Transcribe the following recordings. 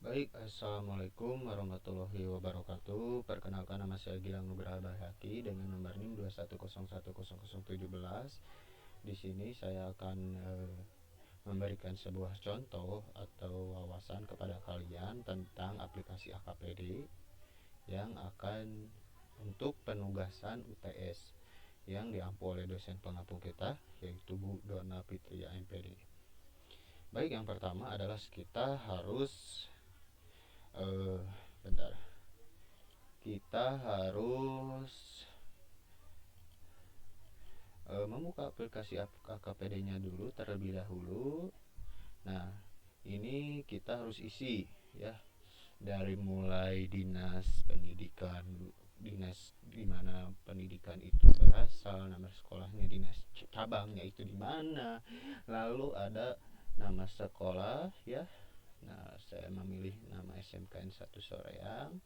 Baik, Assalamualaikum warahmatullahi wabarakatuh. Perkenalkan, nama saya Gilang Nugraha Baihaqi dengan nomor NIM 210100017. Di sini saya akan memberikan sebuah contoh atau wawasan kepada kalian tentang aplikasi AKPD yang akan untuk penugasan UTS yang diampu oleh dosen pengampu kita, yaitu Bu Dona Fitria MPD. Baik, yang pertama adalah kita harus bentar. Kita harus membuka aplikasi AKPD-nya dulu terlebih dahulu. Nah, ini kita harus isi ya, dari mulai dinas pendidikan, dinas di mana pendidikan itu berasal, nama sekolahnya, dinas cabangnya itu di mana, lalu ada nama sekolah ya. Nah, saya memilih nama SMKN 1 Soreang,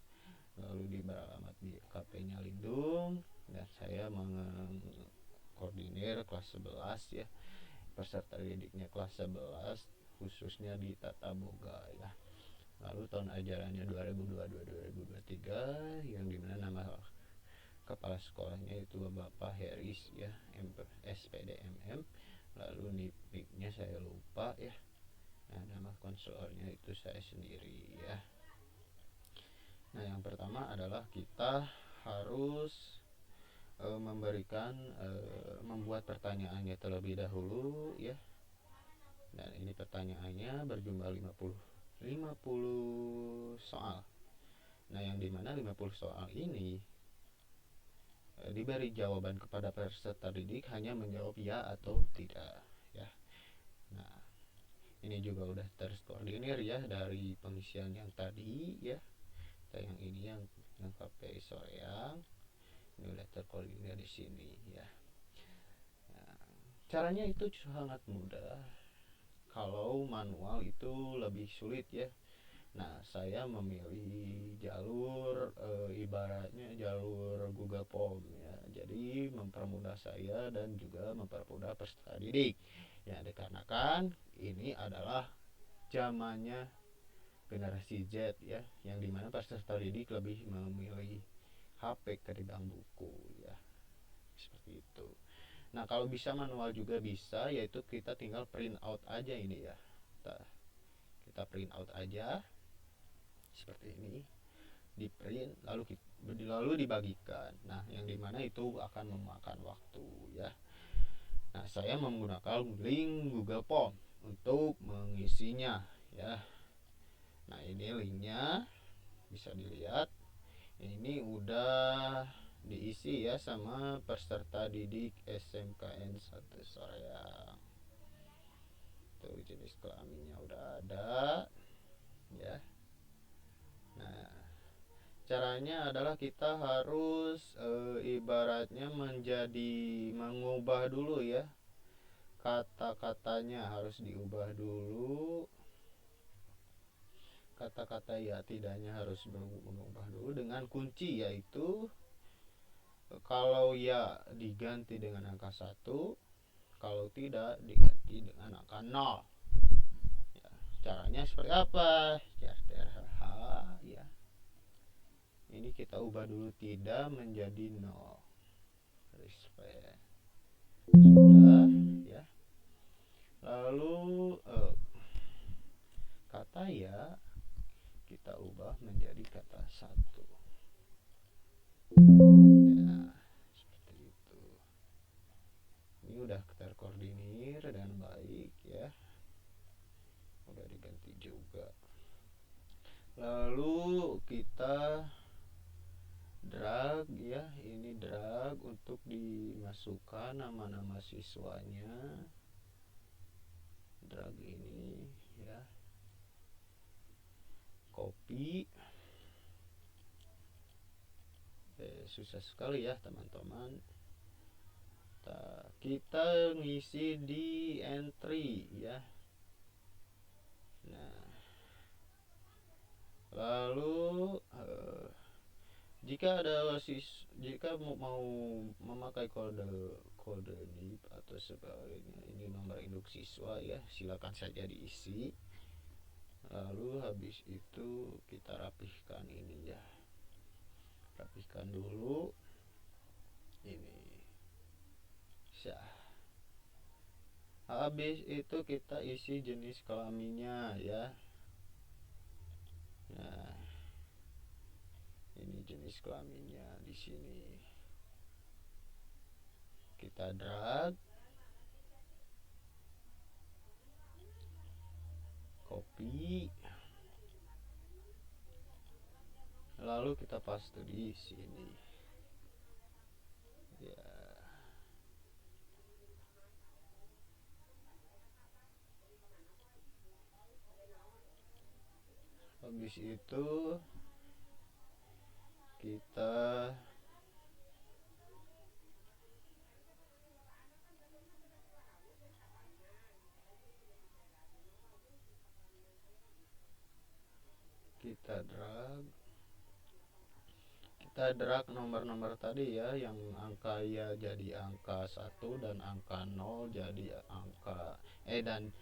lalu beralamat di KP-nya Lindung, dan saya mengkoordinir kelas 11 ya, peserta didiknya kelas 11 khususnya di Tata Boga ya. Lalu tahun ajarannya 2022-2023, yang dimana nama kepala sekolahnya itu Bapak Heris ya, SPDMM. Lalu NIP-nya saya lupa ya. Nah, nama konselornya itu saya sendiri ya. Nah, yang pertama adalah kita harus membuat pertanyaannya terlebih dahulu ya. Dan ini pertanyaannya berjumlah 50 soal. Nah, yang dimana 50 soal ini diberi jawaban kepada peserta didik hanya menjawab ya atau tidak ya. Nah, ini juga udah terkoordinir ya dari pengisian yang tadi ya. Yang ini yang KP Soreang ini udah terkoordinir di sini ya. Nah, caranya itu sangat mudah. Kalau manual itu lebih sulit ya. Nah, saya memilih jalur ibaratnya jalur Google Form ya. Jadi mempermudah saya dan juga mempermudah peserta didik. Ya, dikarenakan ini adalah zamannya generasi Z ya, yang dimana peserta didik lebih memilih HP ketimbang buku ya, seperti itu. Nah, kalau bisa manual juga bisa, yaitu kita tinggal print out aja ini ya. Kita print out aja seperti ini, di print lalu dibagikan. Nah, yang dimana itu akan memakan waktu ya. Nah, saya menggunakan link Google Form untuk mengisinya ya. Nah, ini linknya bisa dilihat. Ini udah diisi ya sama peserta didik SMKN 1 Soreang. Tuh, jenis kelaminnya udah ada ya. Nah, caranya adalah kita harus ibaratnya mengubah dulu ya, kata-katanya harus diubah dulu, kata-kata ya tidaknya harus mengubah dulu dengan kunci, yaitu kalau ya diganti dengan angka 1, kalau tidak diganti dengan angka 0 ya. Caranya seperti apa? Ya, ini kita ubah dulu tidak menjadi 0. Respect. Sudah ya. Lalu kata ya kita ubah menjadi kata 1 ya, seperti itu. Ini udah terkoordinir dan baik ya, udah diganti juga. Lalu kita drag ya, ini drag untuk dimasukkan nama-nama siswanya. Drag ini ya, copy. Susah sekali ya teman-teman. Kita ngisi di entry ya. Nah, lalu jika mau memakai kode NIP atau sebagainya, ini nomor induk siswa ya, silakan saja diisi. Lalu habis itu kita rapihkan ini ya, rapihkan dulu ini. Syah. Habis itu kita isi jenis kelaminnya ya. Nah, ini jenis kelaminnya di sini. Kita drag, copy, lalu kita paste di sini. Ya. Habis itu kita drag nomor-nomor tadi ya, yang angka ya jadi angka 1 dan angka 0 jadi angka dan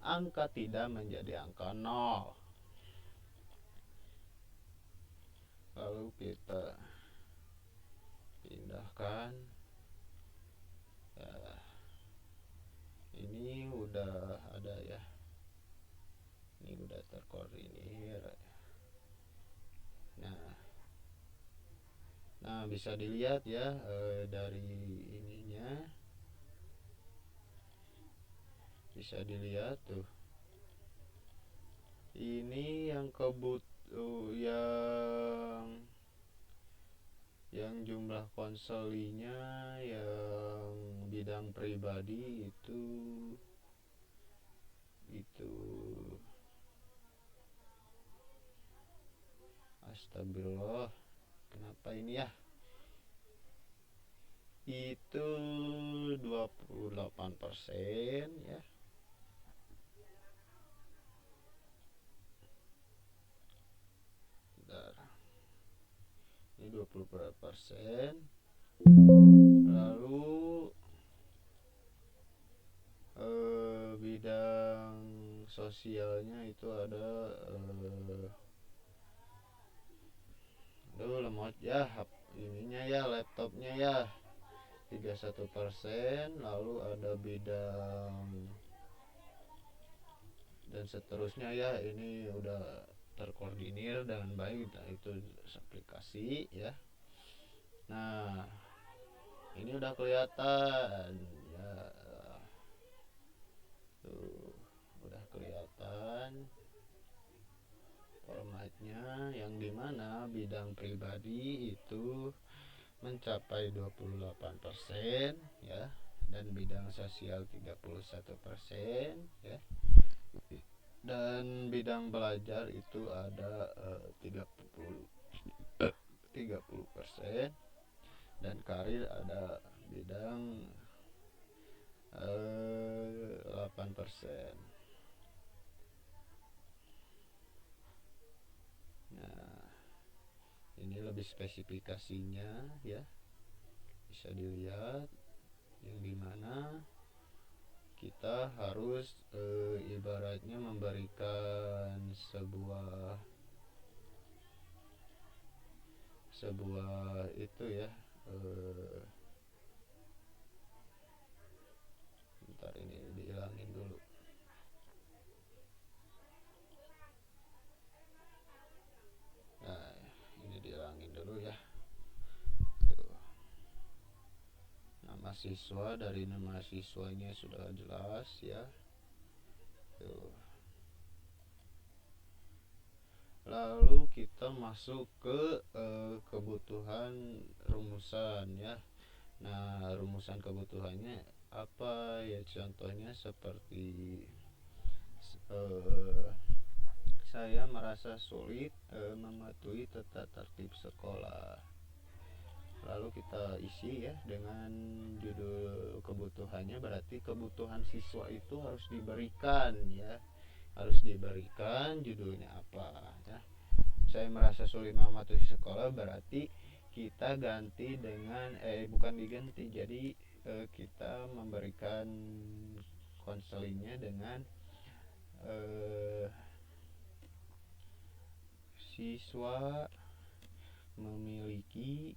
angka tidak menjadi angka 0. Lalu kita pindahkan ya, ini udah ada ya, ini udah terkoordinir. Nah bisa dilihat ya, dari ininya bisa dilihat tuh, ini yang yang jumlah konsolinya yang bidang pribadi itu astagfirullah, kenapa ini ya, itu 28% ya. Bentar. Ini 20%. Lalu bidang sosialnya itu ada lemot ya, ininya ya, laptopnya ya 31%. Lalu ada bidang dan seterusnya ya, ini udah terkoordinir dengan baik. Nah, itu aplikasi ya. Nah, ini udah kelihatan ya, tuh udah kelihatan formatnya, yang dimana bidang pribadi itu mencapai 28% ya, dan bidang sosial 31% ya, dan bidang belajar itu ada 30%, dan karir ada bidang 8%. Nah, ini lebih spesifikasinya ya, bisa dilihat, yang dimana kita harus ibaratnya memberikan sebuah itu ya, bentar, ini dihilangin dulu. Nah, ini dihilangin dulu ya. Tuh. Nama siswa, dari nama siswanya sudah jelas ya. Tuh. Lalu kita masuk ke kebutuhan rumusan ya. Nah, rumusan kebutuhannya apa ya, contohnya seperti saya merasa sulit mematuhi tata tertib sekolah. Lalu kita isi ya dengan judul kebutuhannya, berarti kebutuhan siswa itu harus diberikan ya, harus diberikan judulnya apa ya. Saya merasa sulit mematuhi sekolah, berarti kita ganti dengan bukan diganti, jadi kita memberikan konselingnya dengan siswa memiliki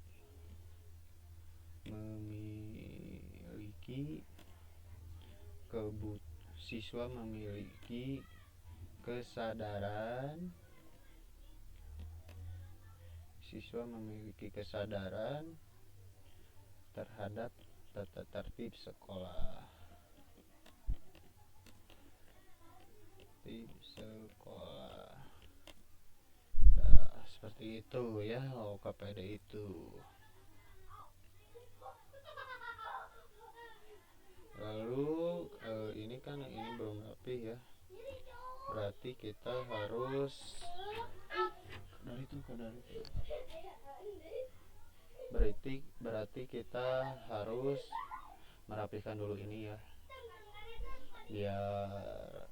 siswa memiliki kesadaran terhadap tata tertib sekolah. Nah, seperti itu ya OKPD itu. Lalu ini belum rapi ya, berarti kita harus berarti kita harus merapikan dulu ini ya, biar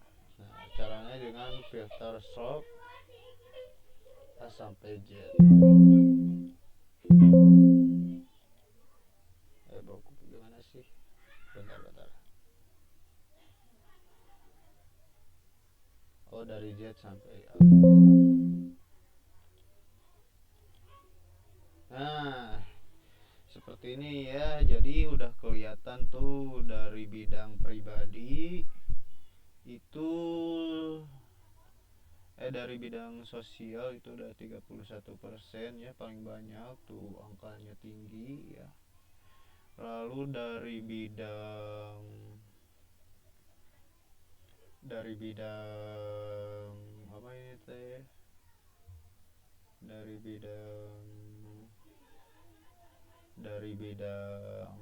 caranya dengan filter shock A sampai Z. Gimana sih? Bentar. Oh, dari Z sampai A. Nah, seperti ini ya. Jadi udah kelihatan tuh dari bidang pribadi itu dari bidang sosial itu udah 31% ya, paling banyak tuh, angkanya tinggi ya. Lalu dari bidang apa ini teh? Dari bidang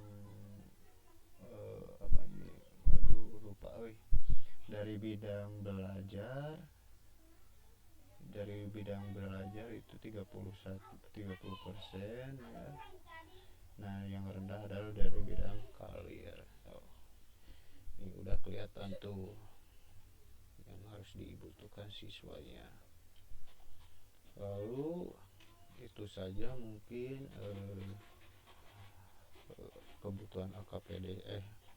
apa ini? Waduh, lupa euy. Dari bidang belajar itu 30% ya. Nah, yang rendah adalah dari bidang karir. Ini udah kelihatan tuh yang harus dibutuhkan siswanya. Lalu itu saja mungkin kebutuhan AKPD.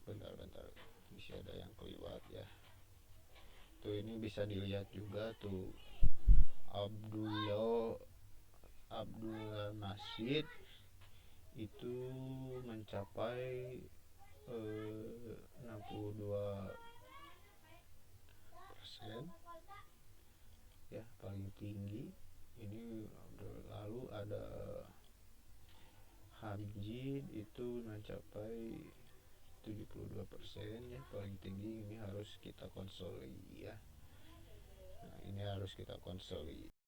Bentar, bisa ada yang kelewat ya. Tuh, ini bisa dilihat juga tuh, Abdullah Nasid itu mencapai 62% ya, paling tinggi ini. Lalu ada Hamjid itu mencapai 72% ya, paling tinggi. Ini harus kita konsoli ya. Nah, ini harus kita konsoli.